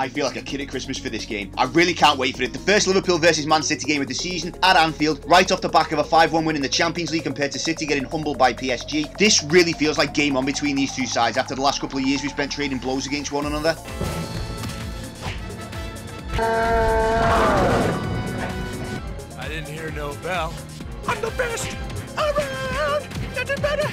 I feel like a kid at Christmas for this game. I really can't wait for it. The first Liverpool versus Man City game of the season at Anfield, right off the back of a 5-1 win in the Champions League compared to City getting humbled by PSG. This really feels like game on between these two sides after the last couple of years we spent trading blows against one another. I didn't hear no bell. I'm the best around. Nothing better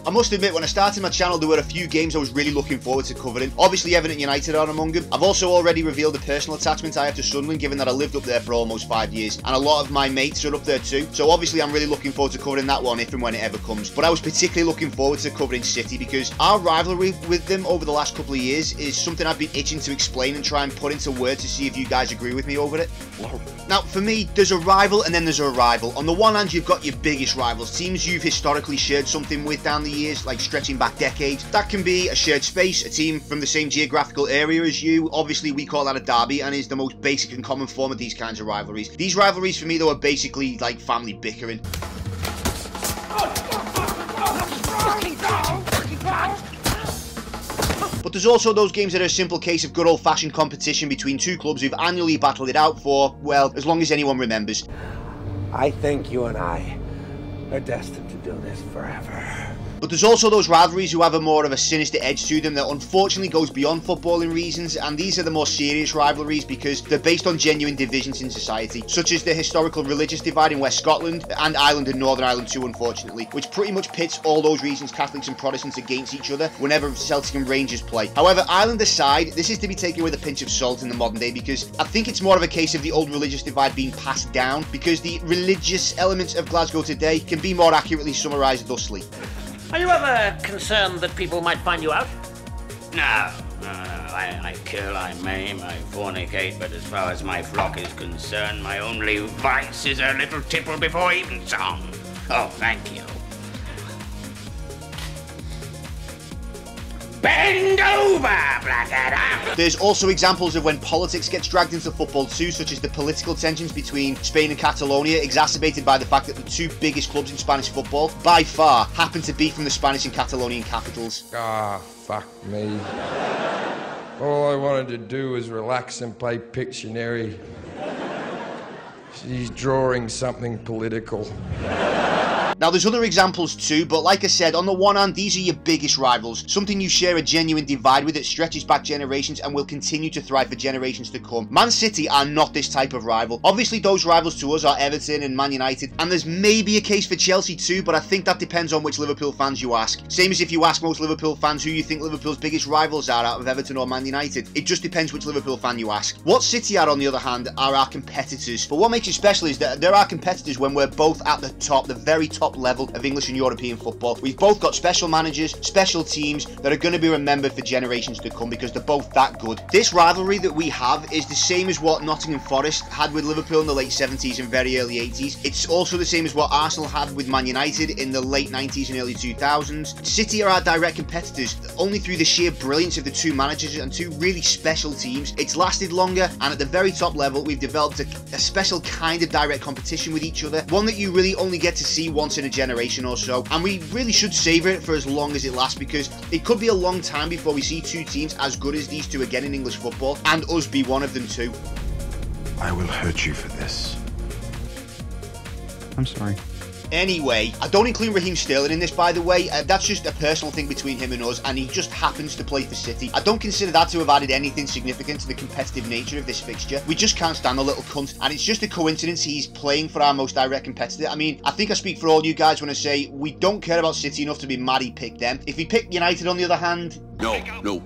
I must admit, when I started my channel, there were a few games I was really looking forward to covering. Obviously, Everton United are among them. I've also already revealed the personal attachment I have to Sunderland, given that I lived up there for almost 5 years, and a lot of my mates are up there too. So obviously, I'm really looking forward to covering that one if and when it ever comes. But I was particularly looking forward to covering City because our rivalry with them over the last couple of years is something I've been itching to explain and try and put into words to see if you guys agree with me over it. Now, for me, there's a rival and then there's a rival. On the one hand, you've got your biggest rivals, teams you've historically shared something with down the years, like stretching back decades. That can be a shared space, a team from the same geographical area as you. Obviously, we call that a derby and is the most basic and common form of these kinds of rivalries. These rivalries, for me, though, are basically like family bickering. But there's also those games that are a simple case of good old-fashioned competition between two clubs who've annually battled it out for, well, as long as anyone remembers. I think you and I are destined to do this forever. But there's also those rivalries who have a more of a sinister edge to them that unfortunately goes beyond footballing reasons, and these are the more serious rivalries because they're based on genuine divisions in society, such as the historical religious divide in West Scotland and Ireland and Northern Ireland too, unfortunately, which pretty much pits all those regions, Catholics and Protestants, against each other whenever Celtic and Rangers play. However, Ireland aside, this is to be taken with a pinch of salt in the modern day because I think it's more of a case of the old religious divide being passed down, because the religious elements of Glasgow today can be more accurately summarised thusly. Are you ever concerned that people might find you out? No. I kill, I maim, I fornicate, but as far as my flock is concerned, my only vice is a little tipple before even song. Oh, thank you. Bend over, Blackadder! There's also examples of when politics gets dragged into football too, such as the political tensions between Spain and Catalonia, exacerbated by the fact that the two biggest clubs in Spanish football, by far, happen to be from the Spanish and Catalonian capitals. Ah, fuck me. All I wanted to do was relax and play Pictionary. She's drawing something political. Now, there's other examples too, but like I said, on the one hand, these are your biggest rivals, something you share a genuine divide with that stretches back generations and will continue to thrive for generations to come. Man City are not this type of rival. Obviously, those rivals to us are Everton and Man United, and there's maybe a case for Chelsea too, but I think that depends on which Liverpool fans you ask. Same as if you ask most Liverpool fans who you think Liverpool's biggest rivals are out of Everton or Man United. It just depends which Liverpool fan you ask. What City are, on the other hand, are our competitors. But what makes it special is that they're our competitors when we're both at the top, the very top level of English and European football. We've both got special managers, special teams that are going to be remembered for generations to come because they're both that good. This rivalry that we have is the same as what Nottingham Forest had with Liverpool in the late 70s and very early 80s. It's also the same as what Arsenal had with Man United in the late 90s and early 2000s. City are our direct competitors only through the sheer brilliance of the two managers and two really special teams. It's lasted longer, and at the very top level we've developed a special kind of direct competition with each other, one that you really only get to see once in a generation or so, and we really should savour it for as long as it lasts because it could be a long time before we see two teams as good as these two again in English football, and us be one of them too. I will hurt you for this. I'm sorry. Anyway, I don't include Raheem Sterling in this, by the way. That's just a personal thing between him and us, and he just happens to play for City. I don't consider that to have added anything significant to the competitive nature of this fixture. We just can't stand the little cunt, and it's just a coincidence he's playing for our most direct competitor. I mean, I think I speak for all you guys when I say we don't care about City enough to be mad he picked them. If he picked United, on the other hand... No.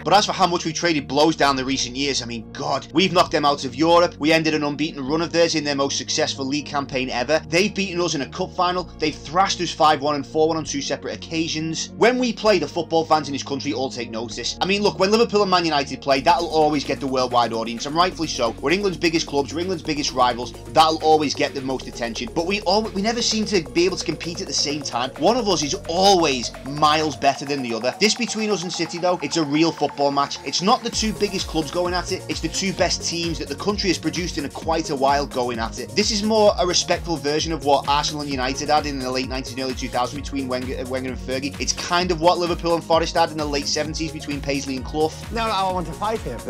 But as for how much we've traded blows down the recent years, I mean, God, we've knocked them out of Europe. We ended an unbeaten run of theirs in their most successful league campaign ever. They've beaten us in a cup final. They've thrashed us 5-1 and 4-1 on two separate occasions. When we play, the football fans in this country all take notice. I mean, look, when Liverpool and Man United play, that'll always get the worldwide audience, and rightfully so. We're England's biggest clubs, we're England's biggest rivals. That'll always get the most attention. But we never seem to be able to compete at the same time. One of us is always miles better than the other. This between us and City, though, it's a real football football match. It's not the two biggest clubs going at it, it's the two best teams that the country has produced in quite a while going at it. This is more a respectful version of what Arsenal and United had in the late 90s and early 2000s between Wenger and Fergie. It's kind of what Liverpool and Forest had in the late 70s between Paisley and Clough. No, I want to fight him.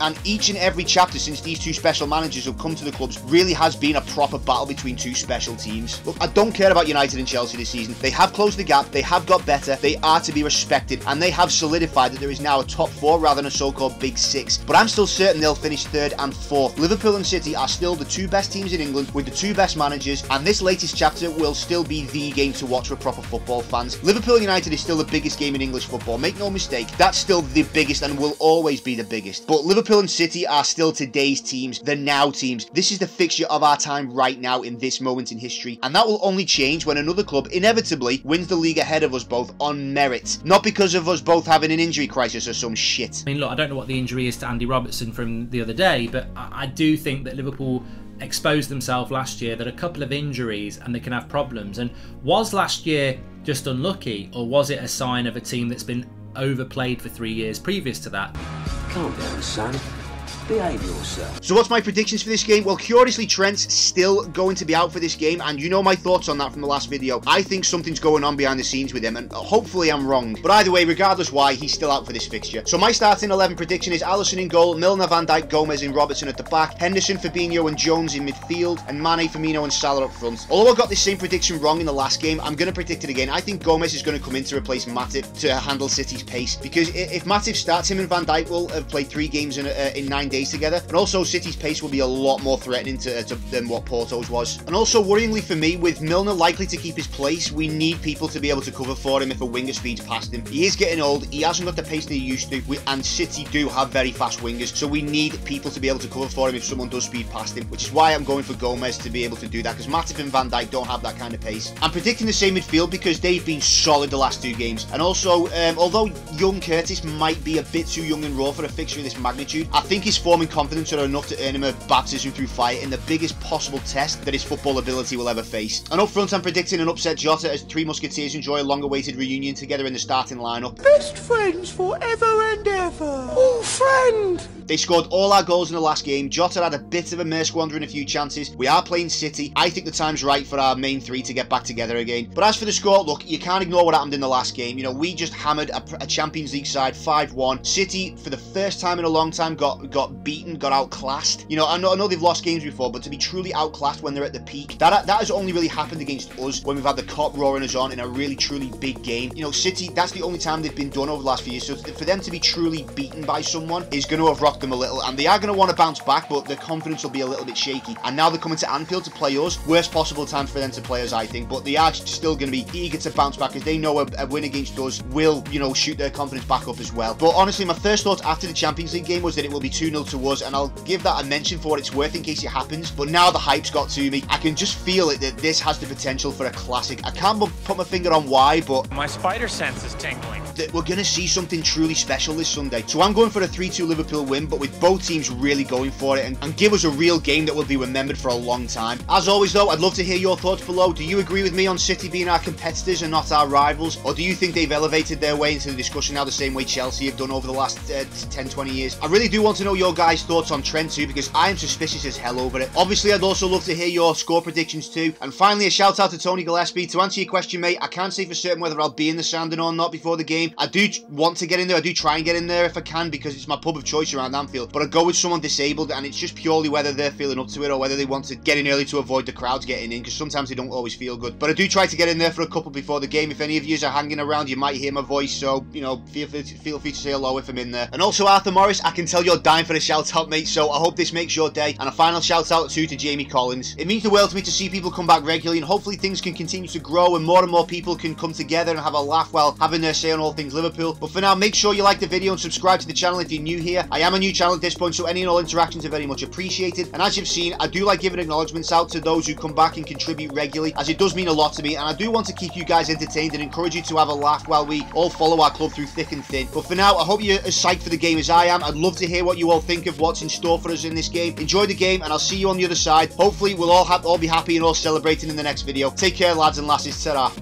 And each and every chapter since these two special managers have come to the clubs really has been a proper battle between two special teams. Look, I don't care about United and Chelsea this season. They have closed the gap, they have got better, they are to be respected, and they have solidified that there is now a top four rather than a so-called big six. But I'm still certain they'll finish third and fourth. Liverpool and City are still the two best teams in England with the two best managers, and this latest chapter will still be the game to watch for proper football fans. Liverpool United is still the biggest game in English football, make no mistake, that's still the biggest and will always be the biggest. But Liverpool and City are still today's teams, the now teams. This is the fixture of our time right now in this moment in history, and that will only change when another club inevitably wins the league ahead of us both on merit, not because of us both having an injury crisis or some shit. I mean, look, I don't know what the injury is to Andy Robertson from the other day, but I do think that Liverpool exposed themselves last year, that a couple of injuries and they can have problems. And was last year just unlucky, or was it a sign of a team that's been overplayed for 3 years previous to that? Calm down, son. Behave yourself. So what's my predictions for this game? Well, curiously, Trent's still going to be out for this game, and you know my thoughts on that from the last video. I think something's going on behind the scenes with him, and hopefully I'm wrong. But either way, regardless why, he's still out for this fixture. So my starting 11 prediction is Alisson in goal, Milner, Van Dijk, Gomez and Robertson at the back, Henderson, Fabinho and Jones in midfield, and Mane, Firmino and Salah up front. Although I got this same prediction wrong in the last game, I'm going to predict it again. I think Gomez is going to come in to replace Matip to handle City's pace, because if Matip starts, him and Van Dijk will have played 3 games in 9 days together, and also City's pace will be a lot more threatening than what Porto's was. And also, worryingly for me, with Milner likely to keep his place, we need people to be able to cover for him if a winger speeds past him. He is getting old, he hasn't got the pace that he used to, and City do have very fast wingers, so we need people to be able to cover for him if someone does speed past him, which is why I'm going for Gomez to be able to do that, because Matip and Van Dijk don't have that kind of pace. I'm predicting the same midfield because they've been solid the last 2 games, and also, although young Curtis might be a bit too young and raw for a fixture of this magnitude, I think his form and confidence are enough to earn him a baptism through fire in the biggest possible test that his football ability will ever face. And up front, I'm predicting an upset Jota as the Three Musketeers enjoy a long-awaited reunion together in the starting lineup. Best friends forever and ever. Oh, friend! They scored all our goals in the last game. Jota had a bit of a mere squander and a few chances. We are playing City. I think the time's right for our main 3 to get back together again. But as for the score, look, you can't ignore what happened in the last game. You know, we just hammered a Champions League side 5-1. City, for the first time in a long time, got beaten, got outclassed. You know, I know they've lost games before, but to be truly outclassed when they're at the peak, that has only really happened against us when we've had the cop roaring us on in a really, truly big game. You know, City, that's the only time they've been done over the last few years. So for them to be truly beaten by someone is going to have rocked them a little, and they are going to want to bounce back, but their confidence will be a little bit shaky. And now they're coming to Anfield to play us. Worst possible time for them to play us, I think, but they are still going to be eager to bounce back, as they know a win against us will, you know, shoot their confidence back up as well. But honestly, my first thought after the Champions League game was that it will be 2-0 to us, and I'll give that a mention for what it's worth in case it happens. But now the hype's got to me. I can just feel it, that this has the potential for a classic. I can't put my finger on why, but my spider sense is tingling. That we're going to see something truly special this Sunday. So I'm going for a 3-2 Liverpool win, but with both teams really going for it, and give us a real game that will be remembered for a long time. As always though, I'd love to hear your thoughts below. Do you agree with me on City being our competitors and not our rivals? Or do you think they've elevated their way into the discussion now the same way Chelsea have done over the last 10-20 years? I really do want to know your guys' thoughts on Trent too, because I am suspicious as hell over it. Obviously, I'd also love to hear your score predictions too. And finally, a shout out to Tony Gillespie. To answer your question, mate, I can't say for certain whether I'll be in the Sandon or not before the game. I do want to get in there. I do try and get in there if I can, because it's my pub of choice around Anfield. But I go with someone disabled, and it's just purely whether they're feeling up to it or whether they want to get in early to avoid the crowds getting in, because sometimes they don't always feel good. But I do try to get in there for a couple before the game. If any of you are hanging around, you might hear my voice, so, you know, feel free to say hello if I'm in there. And also, Arthur Morris, I can tell you're dying for a shout out, mate, so I hope this makes your day. And a final shout out too to Jamie Collins. It means the world to me to see people come back regularly, and hopefully things can continue to grow and more people can come together and have a laugh while having their say on all things Liverpool. But for now, make sure you like the video and subscribe to the channel if you're new here. I am a new channel at this point, so any and all interactions are very much appreciated. And as you've seen, I do like giving acknowledgements out to those who come back and contribute regularly, as it does mean a lot to me, and I do want to keep you guys entertained and encourage you to have a laugh while we all follow our club through thick and thin. But for now, I hope you're as psyched for the game as I am. I'd love to hear what you all think of what's in store for us in this game. Enjoy the game, and I'll see you on the other side. Hopefully, we'll all be happy and all celebrating in the next video. Take care, lads and lasses. Ta-ra.